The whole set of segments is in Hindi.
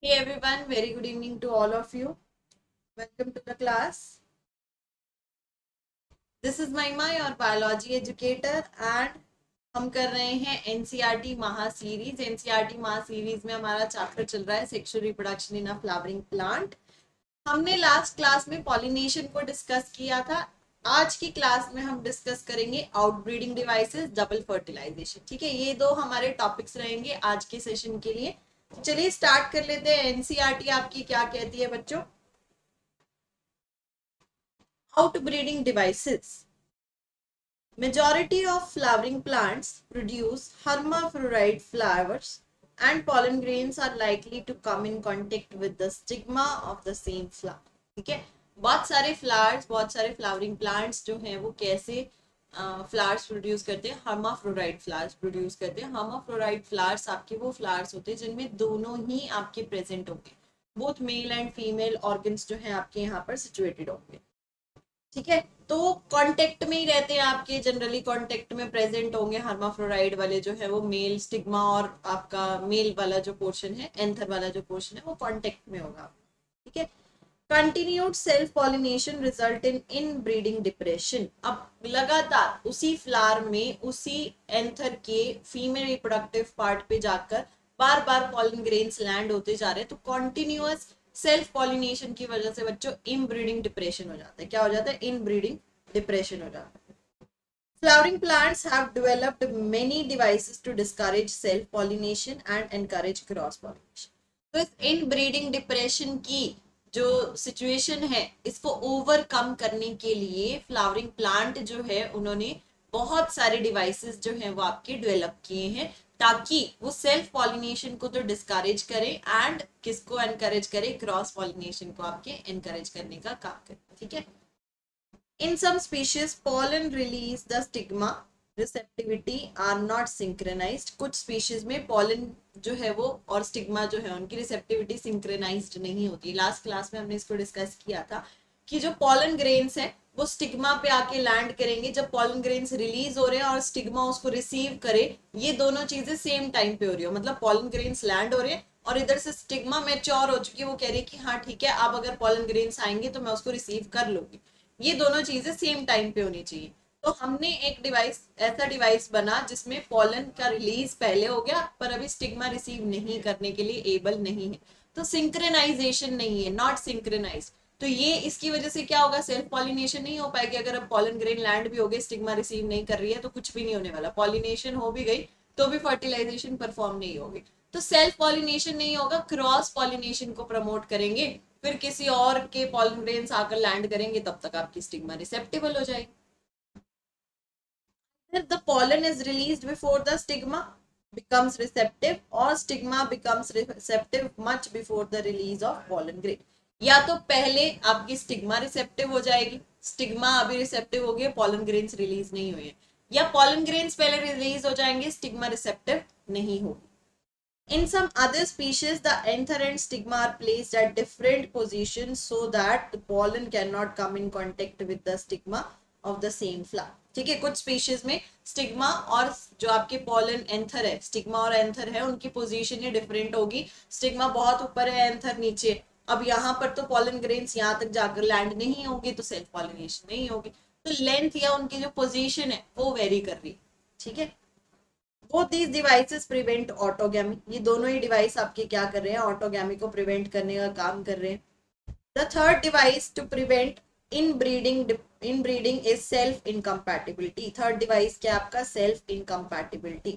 Hey everyone, very good evening to all of you. Welcome to the class. This is Mahima, your biology educator and हम कर रहे हैं एनसीईआरटी महा सीरीज। एनसीईआरटी महा सीरीज में हमारा चैप्टर चल रहा है sexual reproduction in a flowering plant. हमने लास्ट क्लास में पॉलिनेशन को डिस्कस किया था। आज की क्लास में हम डिस्कस करेंगे आउटब्रीडिंग डिवाइसेस, डबल फर्टिलाइजेशन। ठीक है, ये दो हमारे टॉपिक्स रहेंगे आज के सेशन के लिए। चलिए स्टार्ट कर लेते हैं। एनसीईआरटी आपकी क्या कहती है बच्चों? Outbreeding devices. Majority of flowering plants produce hermaphrodite flowers and pollen grains are likely to come in contact with the stigma of the same flower. ठीक है, बहुत सारे फ्लावर्स, बहुत सारे फ्लावरिंग प्लांट्स जो हैं वो कैसे फ्लावर्स प्रोड्यूस करते हैं? हर्माफ्रोडाइट फ्लावर्स प्रोड्यूस करते हैं। हर्माफ्रोडाइट फ्लावर्स आपके वो फ्लावर्स होते हैं जिनमें दोनों ही आपके प्रेजेंट होंगे, both male and female organs जो हैं आपके यहाँ पर सिचुएटेड होंगे। ठीक है, तो कांटेक्ट में ही रहते हैं आपके, जनरली कांटेक्ट में प्रेजेंट होंगे। हर्माफ्रोडाइट वाले जो है वो मेल स्टिग्मा और आपका मेल वाला जो पोर्शन है, एंथर वाला जो पोर्शन है वो कांटेक्ट में होगा। ठीक है, continued self pollination result in inbreeding depression. अब लगातार उसी फ्लावर में, उसी एंथर के फीमेल रिप्रोडक्टिव पार्ट पे जाकर बार बार पॉलन ग्रेन्स लैंड होते जा रहे हैं, तो कॉन्टिन्यूअस सेल्फ पॉलिनेशन की वजह से बच्चों इनब्रीडिंग डिप्रेशन हो जाता है। क्या हो जाता है? इनब्रीडिंग डिप्रेशन हो जाता है। Flowering plants have developed many devices to discourage self pollination and encourage cross pollination. तो इस इनब्रीडिंग डिप्रेशन की जो सिचुएशन है, इसको ओवरकम करने के लिए फ्लावरिंग प्लांट जो है उन्होंने बहुत सारे डिवाइसेस जो हैं वो आपके डेवलप किए हैं, ताकि वो सेल्फ पॉलिनेशन को तो डिस्करेज करे एंड किसको एनकरेज करे? क्रॉस पॉलिनेशन को आपके एनकरेज करने का काम करे। ठीक है, in some species pollen release the stigma receptivity are not synchronized. कुछ स्पीशीज में pollen जो है वो और स्टिग्मा जो है उनकी रिसेप्टिविटी सिंक्रोनाइज्ड नहीं होती। लास्ट क्लास में हमने इसको डिस्कस किया था कि जो pollen ग्रेन्स है वो स्टिग्मा पे आके लैंड करेंगे। जब pollen ग्रेन्स रिलीज हो रहे हैं और स्टिग्मा उसको रिसीव करे, ये दोनों चीजें सेम टाइम पे हो रही हो, मतलब pollen ग्रेन्स लैंड हो रहे हैं और इधर से स्टिग्मा मैच्योर हो चुकी है, वो कह रही है कि हाँ ठीक है, अब अगर pollen ग्रेन्स आएंगे तो मैं उसको रिसीव कर लूंगी। ये दोनों चीजें सेम टाइम पे होनी चाहिए। तो हमने एक डिवाइस, ऐसा डिवाइस बना जिसमें पॉलन का रिलीज पहले हो गया पर अभी स्टिग्मा रिसीव नहीं करने के लिए एबल नहीं है, तो सिंक्रोनाइजेशन नहीं है, नॉट सिंक्रोनाइज। तो ये इसकी वजह से क्या होगा? सेल्फ पॉलिनेशन नहीं हो पाएगी। अगर अब पॉलन ग्रेन लैंड भी हो गए, स्टिग्मा रिसीव नहीं कर रही है, तो कुछ भी नहीं होने वाला। पॉलिनेशन हो भी गई तो भी फर्टिलाइजेशन परफॉर्म नहीं होगी। तो सेल्फ पॉलिनेशन नहीं होगा, क्रॉस पॉलिनेशन को प्रमोट करेंगे, फिर किसी और के पॉलन ग्रेन्स आकर लैंड करेंगे, तब तक आपकी स्टिग्मा रिसेप्टेबल हो जाएगी। If the pollen is released before the stigma becomes receptive or stigma becomes receptive much before the release of pollen grain, या तो पहले आपकी स्टिग्मा रिसेप्टिव हो जाएगी, स्टिग्मा अभी रिसेप्टिव हो गई, पॉलन ग्रेन्स रिलीज नहीं हुए, या पॉलन ग्रेन्स पहले रिलीज हो जाएंगे, स्टिग्मा रिसेप्टिव नहीं होगी। In some other species, the anther and stigma are placed at different positions so that the pollen cannot come in contact with the stigma of the same flower. ठीक है, कुछ स्पीशीज में स्टिग्मा और जो आपके पॉलन एंथर है, स्टिग्मा और एंथर है, उनकी पोजीशन ही डिफरेंट होगी। स्टिग्मा बहुत ऊपर है, एंथर नीचे। अब यहाँ पर तो पॉलन ग्रेन्स यहाँ तक जाकर लैंड नहीं होगी, तो सेल्फ पॉलिनेशन नहीं होगी। तो लेंथ या उनकी जो पोजीशन है वो वेरी कर रही है। ठीक है, both these devices prevent autogamy. ये दोनों ही डिवाइस आपके क्या कर रहे हैं? ऑटोगैमी को प्रिवेंट करने का काम कर रहे हैं। The third device to prevent inbreeding is self incompatibility. Third device क्या आपका? self incompatibility.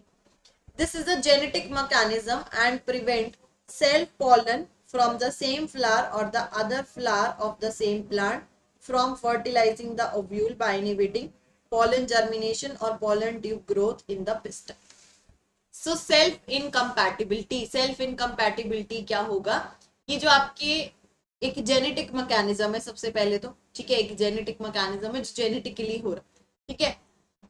This is a genetic mechanism and prevent self pollen from the same flower or the other flower of the same plant from fertilizing the ovule by inhibiting pollen germination or pollen tube growth in the pistil. So self incompatibility, self incompatibility क्या होगा? ये जो आपके एक जेनेटिक मैकेनिज्म है सबसे पहले तो, ठीक है, एक जेनेटिक मैकेनिज्म है जो जेनेटिकली हो रहा है। ठीक है,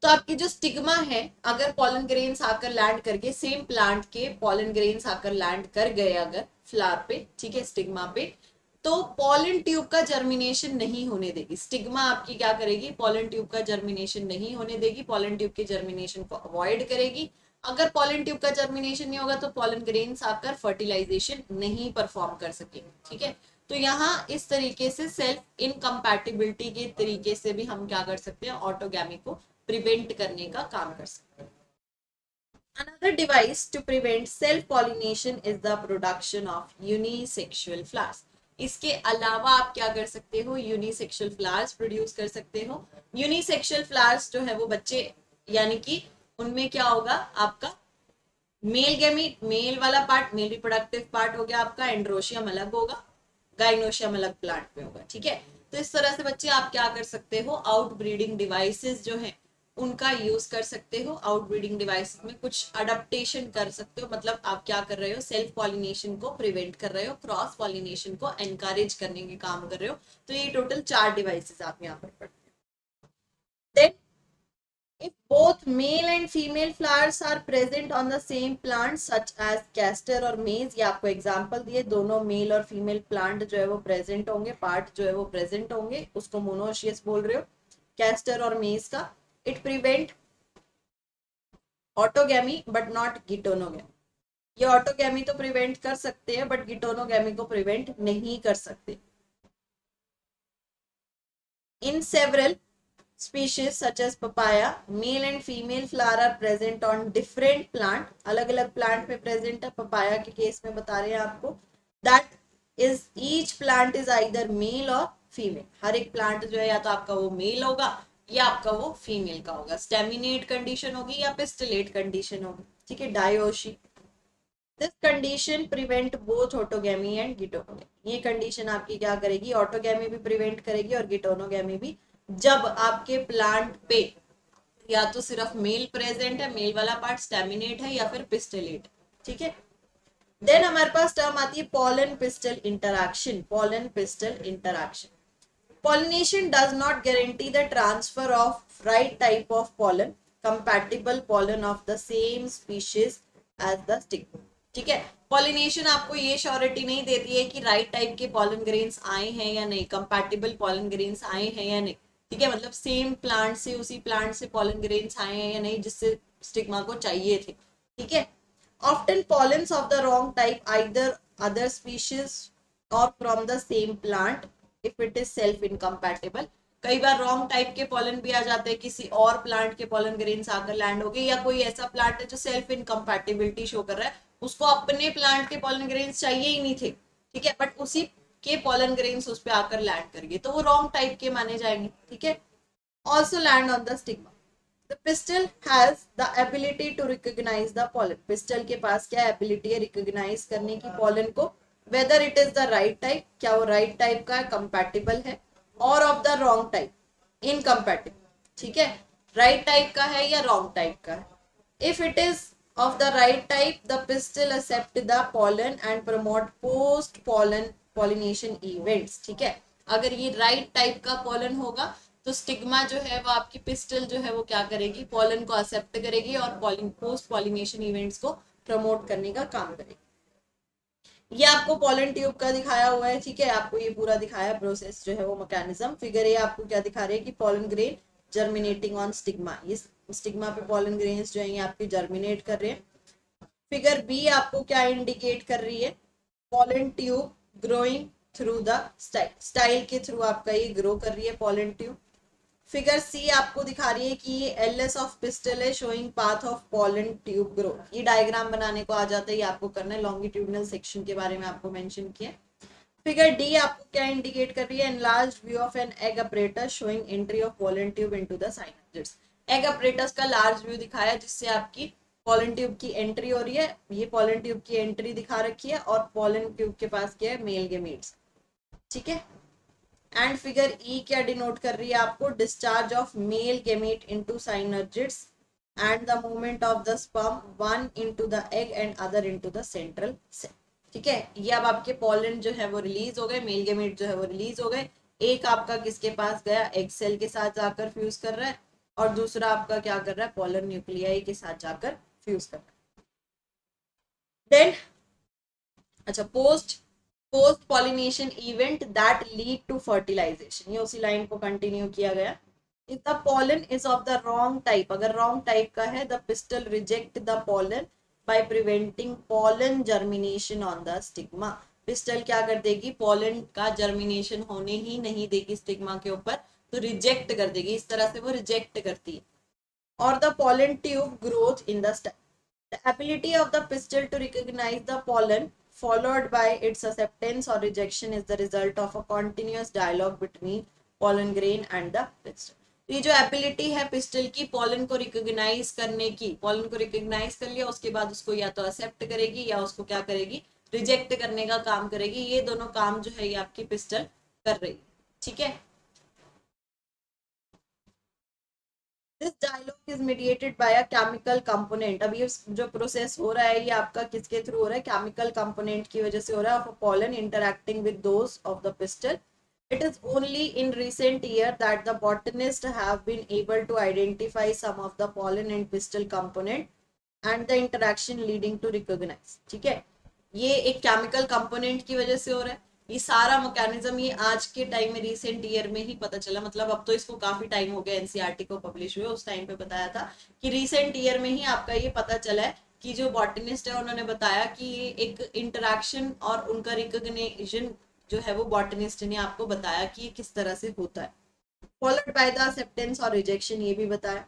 तो आपकी जो स्टिग्मा है, अगर पॉलन ग्रेन्स आकर लैंड करके, सेम प्लांट के पॉलन ग्रेन्स आकर लैंड कर गए अगर फ्लावर पे, ठीक है, स्टिग्मा पे, तो पॉलन ट्यूब का जर्मिनेशन नहीं होने देगी। स्टिग्मा आपकी क्या करेगी? पॉलन ट्यूब का जर्मिनेशन नहीं होने देगी, पॉलन ट्यूब के जर्मिनेशन को अवॉइड करेगी। अगर पॉलन ट्यूब का जर्मिनेशन नहीं होगा तो पॉलन ग्रेन्स आकर फर्टिलाइजेशन नहीं परफॉर्म कर सकेंगे, ठीक है। तो यहाँ इस तरीके से सेल्फ इनकम्पैटिबिलिटी के तरीके से भी हम क्या कर सकते हैं, ऑटोगैमी को प्रिवेंट करने का काम कर सकते हैं। Another device to prevent self pollination is the production of unisexual flowers. इसके अलावा आप क्या कर सकते हो, यूनिसेक्सुअल फ्लावर्स प्रोड्यूस कर सकते हो। यूनिसेक्सुअल फ्लावर्स जो है वो बच्चे, यानी कि उनमें क्या होगा, आपका मेल गैमीट, मेल वाला पार्ट, मेल रिप्रोडक्टिव पार्ट हो गया आपका, एंड्रोशियम अलग होगा, गाइनोशियम अलग प्लांट में होगा, ठीक है। तो इस तरह से बच्चे आप क्या कर सकते हो, आउट ब्रीडिंग डिवाइसेस जो है उनका यूज कर सकते हो। आउट ब्रीडिंग डिवाइसेस में कुछ अडेप्टेशन कर सकते हो, मतलब आप क्या कर रहे हो, सेल्फ पॉलिनेशन को प्रिवेंट कर रहे हो, क्रॉस पॉलिनेशन को एनकरेज करने के काम कर रहे हो। तो ये टोटल 4 डिवाइसेस आप यहाँ पर पढ़ते हो। Then, if both male and female flowers are present on the same plant such as castor और maize, ये आपको एग्जांपल दिए, दोनों मेल और फीमेल प्लांट जो है वो प्रेजेंट होंगे, पार्ट जो है वो प्रेजेंट होंगे, उसको मोनोशियस बोल रहे हो, कैस्टर और मेज का। It prevent autogamy but not geitonogamy. ये ऑटोगैमी तो प्रिवेंट कर सकते हैं बट गिटोनोगैमी को प्रिवेंट नहीं कर सकते। In several species such as papaya, male and female flower are present on different plant, अलग अलग plant में present है। papaya के केस में बता रहे हैं आपको, that is each plant is either male or female। हर एक plant जो है या तो आपका वो male होगा या आपका वो female का होगा, staminate condition होगी या pistillate condition होगी, ठीक है, dioici। This condition prevent both autogamy and geitonogamy। ये condition आपकी क्या करेगी, ऑटोगैमी भी प्रिवेंट करेगी और गिटोनोगैमी भी, जब आपके प्लांट पे या तो सिर्फ मेल प्रेजेंट है, मेल वाला पार्ट स्टेमिनेट है या फिर पिस्टलेट, ठीक है। देन हमारे पास टर्म आती है pollen pistil interaction. Pollen pistil interaction, pollination does not guarantee the transfer of right type of pollen, compatible pollen of the same species as the stigma, ठीक है। पॉलिनेशन आपको ये श्योरिटी नहीं देती है कि राइट टाइप के पॉलन ग्रेन्स आए हैं या नहीं, कंपैटिबल पॉलन ग्रेन्स आए हैं या नहीं, ठीक है, मतलब सेम प्लांट से, उसी प्लांट से पॉलन ग्रेन्स आए हैं या नहीं जिससे स्टिग्मा को चाहिए थे, ठीक है। Often pollens of the wrong type either other species और from the same plant if it is self incompatible. कई बार रॉन्ग टाइप के पॉलन भी आ जाते हैं, किसी और प्लांट के पॉलन ग्रेन्स आकर लैंड हो गए, या कोई ऐसा प्लांट है जो सेल्फ इनकम्पैटिबिलिटी शो कर रहा है, उसको अपने प्लांट के पॉलन ग्रेन्स चाहिए ही नहीं थे, ठीक है, बट उसी के पॉलन ग्रेन्स उस पे आकर लैंड कर गए, तो वो रॉन्ग टाइप के माने जाएंगे, ठीक है। Also land on the stigma. The pistil has the ability to recognise the pollen. Pistil के पास क्या एबिलिटी है, रिकॉग्नाइज करने की पॉलन को, whether it is the right type, क्या वो राइट टाइप का है, कंपैटिबल है, और of the wrong type, incompatible, ठीक है, राइट टाइप का है या रॉन्ग टाइप का है। If it is of the right type, the pistil accept the pollen and promote post pollen pollination events, ठीक है। अगर ये right type का pollen होगा तो स्टिग्मा जो है वो आपकी पिस्टल जो है वो क्या करेगी, pollen को accept करेगी और post pollination events को promote करने का काम करेगी। ये आपको pollen ट्यूब का दिखाया हुआ है, ठीक है, आपको ये पूरा दिखाया प्रोसेस जो है वो मैकेनिज्म। फिगर ए आपको क्या दिखा रहे हैं कि pollen grain germinating on stigma, ये स्टिग्मा पे पॉलन ग्रेन्स जो है ये आपके जर्मिनेट कर रहे हैं। फिगर बी आपको क्या इंडिकेट कर रही है, pollen tube growing through the style, style के थ्रू आपका ये ग्रो कर रही है पॉलन ट्यूब। फिगर सी आपको दिखा रही है कि ये एलएस ऑफ पिस्टल है showing path of pollen tube grow. ये डायग्राम बनाने को आ जाता है, ये आपको करना है, लॉन्गिट्यूडनल सेक्शन के बारे में आपको मेंशन किया। फिगर डी आपको क्या इंडिकेट कर रही है, enlarged view of an egg apparatus showing entry of pollen tube into the synergids. Egg apparatus का लार्ज व्यू दिखाया जिससे आपकी पॉलन ट्यूब की एंट्री हो रही है, ये पॉलन ट्यूब की एंट्री दिखा रखी है और पॉलन ट्यूब के पास क्या है, मेल गेमीट्स, ठीक है। एंड फिगर ई क्या डिनोट कर रही है आपको, discharge of male gamete into synergids and the movement of the sperm one into the egg and other into the central cell, ठीक है। ये अब आपके पॉलन जो है वो रिलीज हो गए, मेल गेमीट जो है वो रिलीज हो गए। एक आपका किसके पास गया, एग सेल के साथ जाकर फ्यूज कर रहा है, और दूसरा आपका क्या कर रहा है, पॉलन न्यूक्लियाई के साथ जाकर फ्यूज कर रहा है। देन अच्छा, post pollination event that lead to fertilisation, ये उसी लाइन को कंटिन्यू किया गया। If the pollen is of the wrong type, अगर wrong type का है, the pistil reject the pollen by preventing pollen germination on the stigma. Pistol क्या कर देगी, pollen का germination होने ही नहीं देगी स्टिग्मा के ऊपर, तो रिजेक्ट कर देगी, इस तरह से वो रिजेक्ट करती है. और the pollen tube growth in the stem. The ability of the pistil to recognize the pollen followed by its acceptance or rejection is the result of a continuous dialogue between pollen grain and the pistil. ये जो एबिलिटी है पिस्टल की पॉलन को रिकॉग्नाइज करने की, पॉलन को रिकॉग्नाइज कर लिया उसके बाद उसको या तो एक्सेप्ट करेगी या उसको क्या करेगी, रिजेक्ट करने का काम करेगी. ये दोनों काम जो है ये आपकी पिस्टल कर रही है. ठीक है. This dialogue is mediated by a chemical component. अब ये जो प्रोसेस हो रहा है ये आपका किसके थ्रू हो रहा है, केमिकल कंपोनेंट की वजह से हो रहा है, of pollen interacting with those of the pistil. It is only in recent year that the botanists have been able to identify some of the pollen and pistil component and the interaction leading to recognize. ठीक है, ये एक केमिकल कंपोनेंट की वजह से हो रहा है. ये सारा मैकेनिज्म ये आज के टाइम में रिसेंट ईयर में ही पता चला, मतलब अब तो इसको काफी टाइम हो गया एनसीईआरटी को पब्लिश हुए, उस टाइम पे बताया था कि रिसेंट ईयर में ही आपका ये पता चला है कि जो बॉटनिस्ट है उन्होंने बताया कि ये एक इंटरेक्शन और उनका रिकॉग्निशन जो है वो बॉटनिस्ट ने आपको बताया कि ये किस तरह से होता है. फॉलोड बाय द एक्सेप्टेंस और रिजेक्शन, ये भी बताया.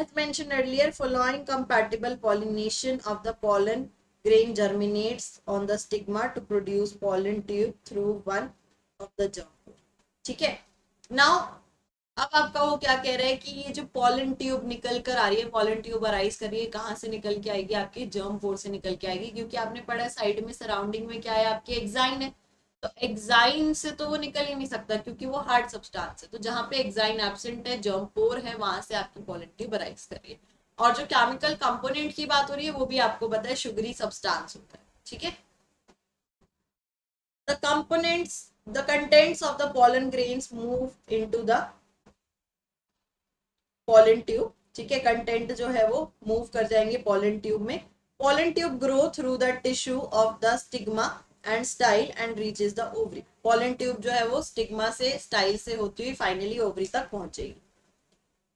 As mentioned earlier, following compatible pollination of the pollen grain germinates on the stigma to produce pollen tube through one of the germ. ठीक है. Now अब आपका वो क्या कह रहा है कि ये जो पॉलन ट्यूब निकल कर आ रही है, पॉलन ट्यूब अराइज कर रही है, कहाँ से निकल के आएगी, आपके जर्म पोर से निकल के आएगी, क्योंकि आपने पढ़ा साइड में सराउंडिंग में क्या है, आपके एक्साइन है. तो एक्साइन से तो वो निकल ही नहीं सकता क्योंकि वो हार्ड सब्सटेंस है. तो जहां पे एक्साइन एब्सेंट है, जर्म पोर है, वहां से आपकी पॉलन ट्यूब अराइज कर रही है. और जो केमिकल कंपोनेंट की बात हो रही है वो भी आपको पता है शुगरी सब्सटेंस होता है. ठीक है. The components, the contents of the pollen grains move into the pollen tube. ठीक है, कंटेंट जो है वो मूव कर जाएंगे पॉलन ट्यूब में. Pollen tube grow through the tissue of the stigma and style and reaches the ovary. Pollen tube जो है वो स्टिग्मा से स्टाइल से होती हुई फाइनली ओवरी तक पहुंचेगी.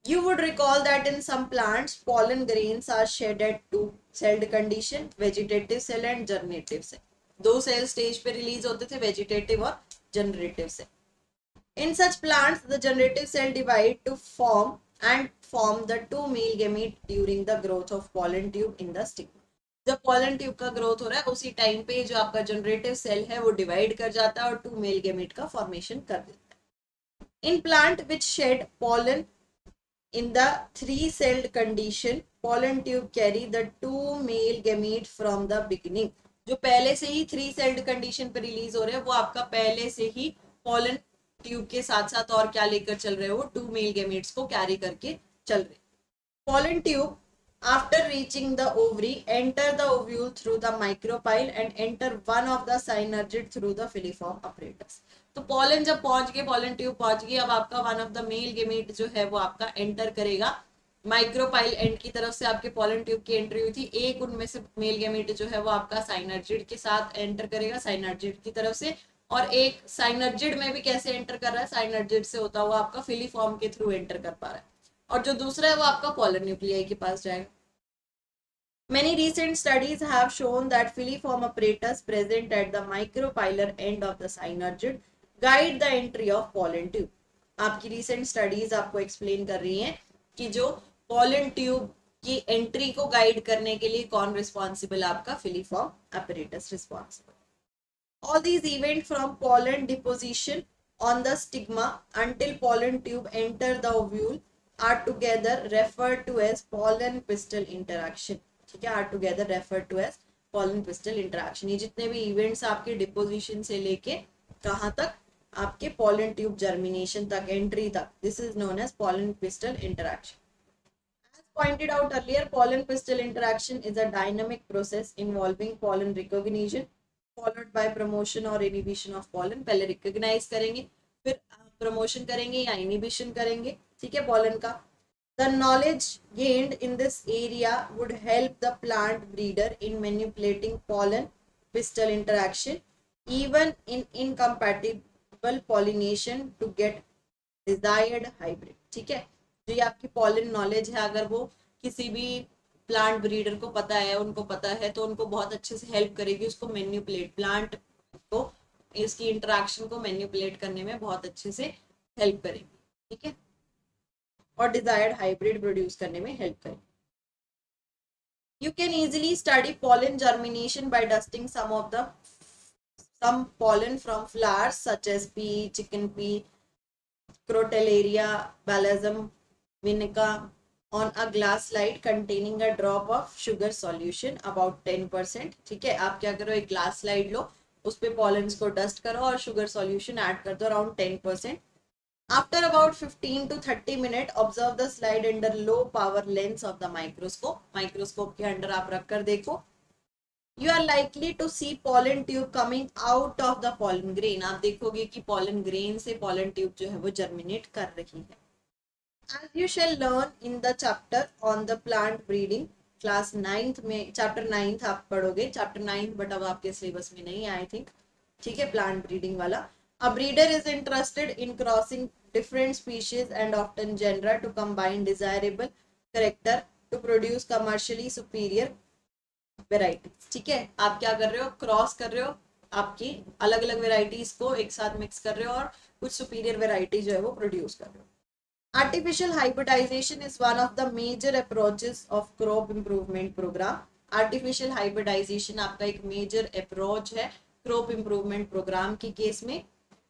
You would recall that in some plants, pollen grains are shed at two celled condition, vegetative cell and generative cell. दो सेल स्टेज पे रिलीज होते थे, वेजिटेटिव और generative cell. In such plants, the generative cell divide to form the two male gamete during the growth of pollen tube in the stigma. जब पॉलन ट्यूब का ग्रोथ हो रहा है उसी टाइम पे जो आपका जनरेटिव सेल है वो डिवाइड कर जाता है और टू मेल गेमेट का फॉर्मेशन कर देता है. In plant which shed pollen in the three celled condition, pollen tube carry the two male gamete from the beginning. जो पहले से ही थ्री सेल्ड कंडीशन पे रिलीज हो रहे हैं वो आपका पहले से ही पॉलन ट्यूब के साथ साथ और क्या लेकर चल रहे हो, टू मेल गेमेट्स को कैरी करके चल रहे. Pollen tube after reaching the ovary enter the ovule through the micropyle and enter one of the synergid through the filiform apparatus. तो पॉलन जब पहुंच गए, पॉलन ट्यूब पहुंच गई, अब आपका one of the male gamete जो है वो आपका एंटर करेगा. माइक्रोपाइल एंड की तरफ से आपके पॉलन ट्यूब की एंट्री हुई थी, एक उनमें से मेल गेमेट जो है वो आपका साइनर्जिड के साथ एंटर करेगा, साइनर्जिड की तरफ से. और एक साइनर्जिड में भी कैसे एंटर कर रहा है, साइनर्जिड से होता हुआ आपका फिलीफॉर्म के थ्रू एंटर कर पा रहा है. और जो दूसरा है वो आपका पॉलन न्यूक्लियाई के पास जाएगा. Many recent studies have shown that filiform apparatus present at the micropylar end of the synergid guide the entry of pollen tube. आपकी recent studies आपको explain कर रही हैं कि जो pollen tube की entry को guide करने के लिए कौन responsible, आपका filiform apparatus responsible. All these events from pollen deposition on the stigma until pollen tube enter the ovule are together referred to as pollen pistil interaction. ठीक है, are together refer to as pollen pistil interaction. ये जितने भी इवेंट्स आपके डिपोजिशन से लेके कहाँ तक, आपके पॉलन ट्यूब जर्मिनेशन तक, एंट्री तक, this is known as pollen pistil interaction. As pointed out earlier, pollen pistil interaction is a dynamic process involving pollen recognition followed by promotion or inhibition of pollen. पहले रिकॉग्नाइज करेंगे, फिर प्रमोशन करेंगे या इनिबिशन करेंगे. ठीक है, पॉलन का. The knowledge gained in this area would help the plant breeder in manipulating pollen pistil interaction even in incompatible pollination to get desired hybrid. ठीक है, जो ये आपकी पॉलन नॉलेज है, अगर वो किसी भी प्लांट ब्रीडर को पता है, उनको पता है, तो उनको बहुत अच्छे से हेल्प करेगी उसको मैन्युपुलेट, प्लांट को इसकी इंटरेक्शन को मैन्युपुलेट करने में बहुत अच्छे से हेल्प करेगी, ठीक है, और डिजायर्ड हाइब्रिड प्रोड्यूस करने में हेल्प करेगी. You can easily study pollen germination by dusting some pollen from flowers such as pea, chicken pea, Crotalaria, Balsam vinica on a glass slide containing a drop of sugar solution about 10%. ठीक है, आप क्या करो, एक ग्लास स्लाइड लो, उस पे पॉलेंस को डस्ट करो और शुगर सॉल्यूशन ऐड कर दो around 10%. After about 15 to 30 minutes, observe the slide under low power lens of the microscope. Microscope के अंडर आप रख कर देखो. You are likely to see pollen tube coming out of the pollen grain. आप देखोगे कि pollen grain से pollen tube जो है वो germinate कर रही है. As you shall learn in the chapter on the plant breeding, class 9th में चैप्टर 9th आप पढ़ोगे, चैप्टर 9th बट अब आपके सिलेबस में नहीं है आई थिंक, ठीक है, प्लांट ब्रीडिंग वाला. A breeder is interested in crossing different species and often genera to combine desirable character to produce commercially superior varieties. ठीक है, आप क्या कर रहे हो, क्रॉस कर रहे हो, आपकी अलग अलग वेराइटीज को एक साथ मिक्स कर रहे हो और कुछ सुपीरियर वेराइटी जो है वो प्रोड्यूस कर रहे हो. Artificial hybridization is one of the major approaches of crop improvement program. Artificial hybridization आपका एक major approach है crop improvement program के केस में.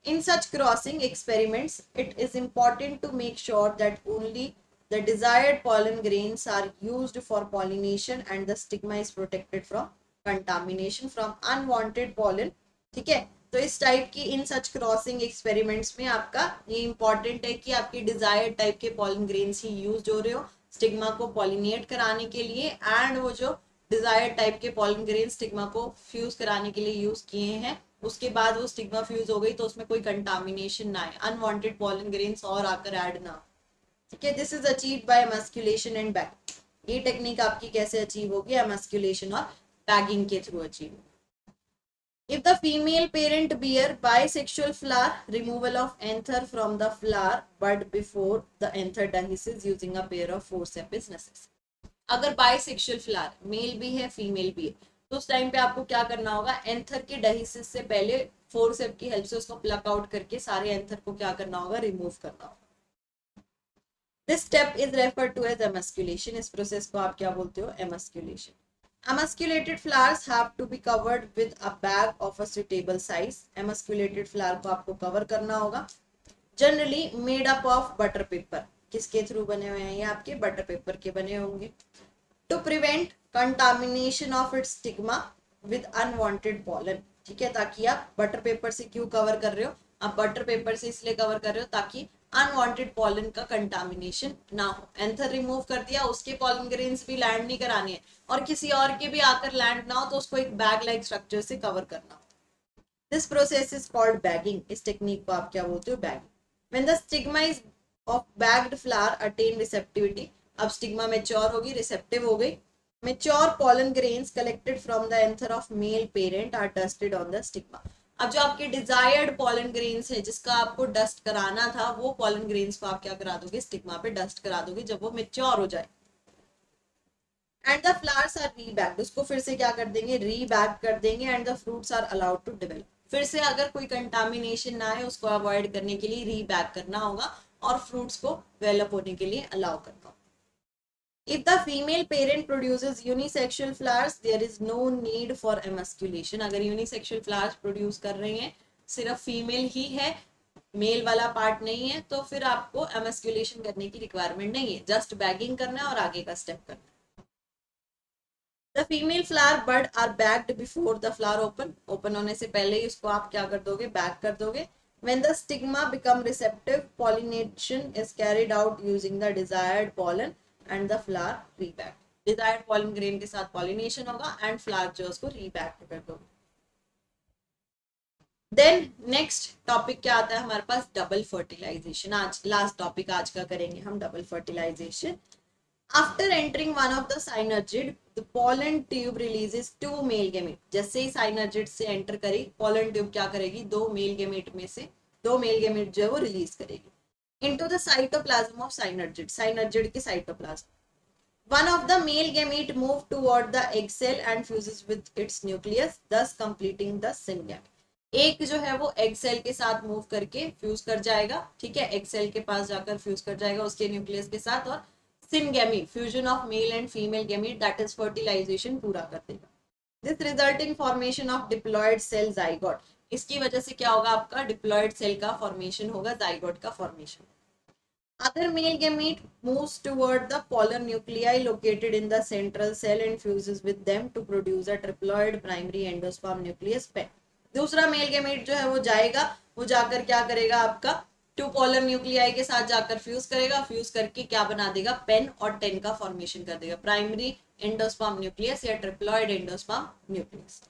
In such crossing experiments, it is important to make sure that only the desired pollen grains are used for pollination and the stigma is protected from contamination from unwanted pollen. ठीक है, तो इस टाइप की इन सच क्रॉसिंग एक्सपेरिमेंट्स में आपका ये इंपॉर्टेंट है कि आपके डिजायर्ड टाइप के पॉलन ग्रेन्स ही यूज हो रहे हो स्टिग्मा को पॉलिनेट कराने के लिए, एंड वो जो डिजायर्ड टाइप के पॉलन ग्रेन स्टिग्मा को फ्यूज कराने के लिए यूज किए हैं, उसके बाद वो स्टिग्मा फ्यूज हो गई तो उसमें कोई कंटामिनेशन ना आए, अनवांटेड पॉलन ग्रेन्स और आकर ऐड ना. ठीक है, this is achieved by emasculation and bag. ये टेक्निक आपकी कैसे अचीव होगी, एमस्क्यूलेशन और बैगिंग के through achieve. If the female parent bear bisexual flower, removal of anther from the flower bud before the anther dihysis using a pair of forceps is necessary. अगर बाइसेक्सुअल फ्लावर मेल भी है फीमेल भी है तो उस टाइम पे आपको क्या करना होगा, एंथर के डायहिसिस से पहले फोर्सेप की हेल्प से उसको प्लक आउट करके सारे एंथर को क्या करना होगा, रिमूव करना होगा. This step is referred to as emasculation. इस प्रोसेस को आप क्या बोलते हो, एमस्क्यूलेशन. Emasculated flowers have to be covered with a bag of a suitable size. Emasculated flower को आपको कवर करना होगा. Generally made up of butter paper. किसके थ्रू बने हुए हैं ये, आपके बटर पेपर के बने होंगे. To prevent contamination of its stigma with unwanted pollen. ठीक है, ताकि आप बटर पेपर से क्यों कवर कर रहे हो, आप बटर पेपर से इसलिए कवर कर रहे हो ताकि अनवांटेड पॉलन का कंटामिनेशन ना हो. एंथर रिमूव कर दिया, उसके पॉलन ग्रेन्स भी लैंड नहीं कराने हैं और किसी और के भी आकर लैंड ना हो तो उसको एक बैग लाइक स्ट्रक्चर से कवर करना. This process is called bagging. इस टेक्निक को आप क्या बोलते हो, bagging. When the stigma is of bagged flower attain receptivity. अब स्टिग्मा मैच्योर होगी, रिसेप्टिव हो गई. Mature pollen grains collected from the anther of male parent are dusted on the stigma. अब जो आपके डिजायर्ड पॉलन ग्रेन्स है जिसका आपको डस्ट कराना था, वो पॉलन ग्रेन्स को आप क्या करा दोगे, स्टिग्मा पे डस्ट करा दोगे जब वो मैच्योर हो जाए. And the flowers are rebagged. उसको फिर से क्या कर देंगे, रीबैग कर देंगे. And the fruits are allowed to develop. फिर से अगर कोई कंटामिनेशन ना आए उसको अवॉइड करने के लिए रीबैग करना होगा और फ्रूट्स को डेवलप होने के लिए अलाउ करना होगा. If the female parent produces unisexual flowers, there is no need for emasculation. अगर unisexual flowers produce कर रही हैं, सिर्फ फीमेल ही है, मेल वाला पार्ट नहीं है, तो फिर आपको emasculation करने की रिक्वायरमेंट नहीं है, जस्ट बैगिंग करना है और आगे का स्टेप करना है. The female flower bud are bagged before the flower open. Open होने से पहले ही उसको आप क्या कर दोगे, बैग कर दोगे. When the stigma become receptive, pollination is carried out using the desired pollen and the flower rebag. Desired pollen grain के साथ pollination होगा and flower जो उसको rebag कर दोगे. Then next topic क्या आता है हमारे पास, double fertilization. आज last topic आज का करेंगे हम, double fertilization. After entering one of the synergid, the pollen tube releases two male gamete. जैसे ही synergid से enter करेगी pollen tube क्या करेगी, दो male gamete में से दो male gamete जो है वो रिलीज करेगी. into the cytoplasm of synergid, synergid के cytoplasm. One of the male gamete move toward the egg cell and fuses with its nucleus, thus completing the syngamy. एक जो है वो एग सेल के साथ मूव करके फ्यूज कर जाएगा, ठीक है, एग सेल के पास जाकर फ्यूज कर जाएगा उसके न्यूक्लियस के साथ, और syngamy fusion of male and female gamete that is fertilisation पूरा कर देगा. This result in formation of diploid cell zygote. इसकी वजह से क्या होगा, आपका डिप्लॉयड सेल का फॉर्मेशन होगा, जाइगोट का formation. Other male gamete moves toward the polar nuclei located in the central cell and fuses with them to produce a triploid primary endosperm nucleus pen. दूसरा मेल गैमेट जो है वो जाएगा, वो जाकर क्या करेगा, आपका टू पोलर न्यूक्लियाई के साथ जाकर फ्यूज करेगा, फ्यूज करके क्या बना देगा, पेन और टेन का फॉर्मेशन कर देगा, प्राइमरी एंडोस्पर्म न्यूक्लियस या triploid endosperm nucleus.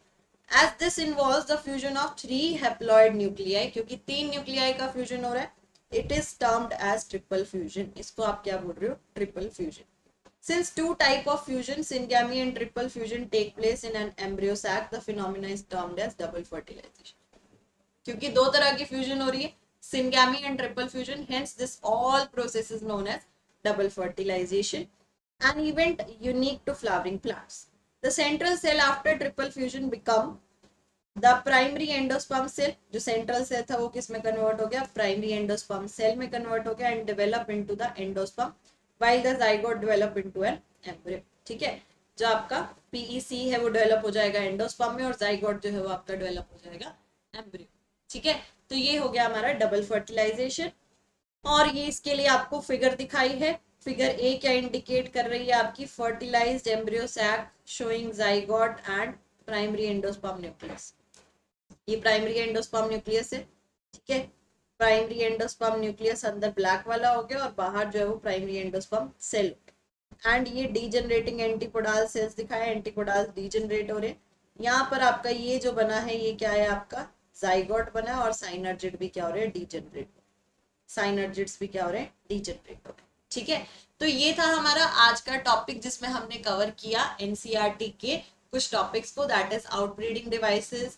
As this involves the fusion of 3 haploid nuclei, क्योंकि 3 न्यूक्लियाई का फ्यूजन हो रहा है, it is termed as triple fusion. इसको आप क्या बोल रहे हो, triple fusion. Since 2 type of fusion, syngamy and triple fusion take place in an embryo sac, the phenomena is termed as double fertilization. क्योंकि दो तरह की फ्यूजन हो रही है, syngamy and triple fusion, hence this all process is known as double fertilization, an event unique to flowering plants. The central cell after triple fusion become the primary endosperm cell. जो सेंट्रल सेल था वो किस में कन्वर्ट हो गया, प्राइमरी एंडोस्पर्म सेल में कन्वर्ट हो गया, and develop into the endosperm while the zygote develop into an embryo. ठीक है, जो आपका पीईसी है वो डेवलप हो जाएगा एंडोस्पर्म में, और जाइगोट जो है वो आपका डेवलप हो जाएगा एम्ब्रियो. ठीक है, तो ये हो गया हमारा डबल फर्टिलाइजेशन. और ये इसके लिए आपको फिगर दिखाई है. फिगर ए क्या इंडिकेट कर रही है, आपकी fertilised embryo sac showing zygote and primary endosperm nucleus. ये प्राइमरी एंडोस्पर्म न्यूक्लियस है, ठीक है, प्राइमरी एंडोस्पर्म न्यूक्लियस अंदर ब्लैक वाला हो गया और बाहर जो है वो प्राइमरी एंडोस्पर्म सेल. एंड ये डीजनरेटिंग एंटीपोडाल सेल्स दिखाए, एंटीपोडाल डीजनरेट हो रहे. यहाँ पर आपका ये जो बना है ये क्या है, आपका जाइगोट बना है, और साइनर्जिड भी क्या हो रहे हैं, डीजनरेट. साइनर्जिड्स भी क्या हो रहे हैं, डीजनरेट हो रहे हैं. ठीक है, तो ये था हमारा आज का टॉपिक जिसमें हमने कवर किया एनसीईआरटी के कुछ टॉपिक्स को, that is outbreeding devices,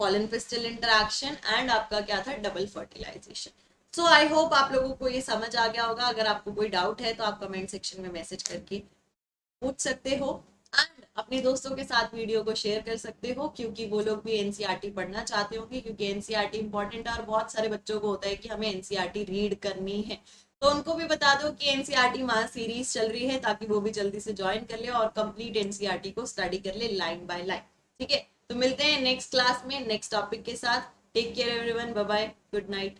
pollen pistil interaction, and आपका क्या था, double fertilisation. So I hope आप लोगों को ये समझ आ गया होगा. अगर आपको कोई डाउट है तो आप कमेंट सेक्शन में मैसेज करके पूछ सकते हो, एंड अपने दोस्तों के साथ वीडियो को शेयर कर सकते हो, क्योंकि वो लोग भी एनसीईआरटी पढ़ना चाहते होंगे, क्योंकि एनसीईआरटी इंपॉर्टेंट है. और बहुत सारे बच्चों को होता है कि हमें एनसीईआरटी रीड करनी है, तो उनको भी बता दो कि एनसीईआरटी माह सीरीज चल रही है, ताकि वो भी जल्दी से ज्वाइन कर ले और कंप्लीट एनसीईआरटी को स्टडी कर ले लाइन बाय लाइन. ठीक है, तो मिलते हैं नेक्स्ट क्लास में नेक्स्ट टॉपिक के साथ. Take care everyone, bye bye, good night.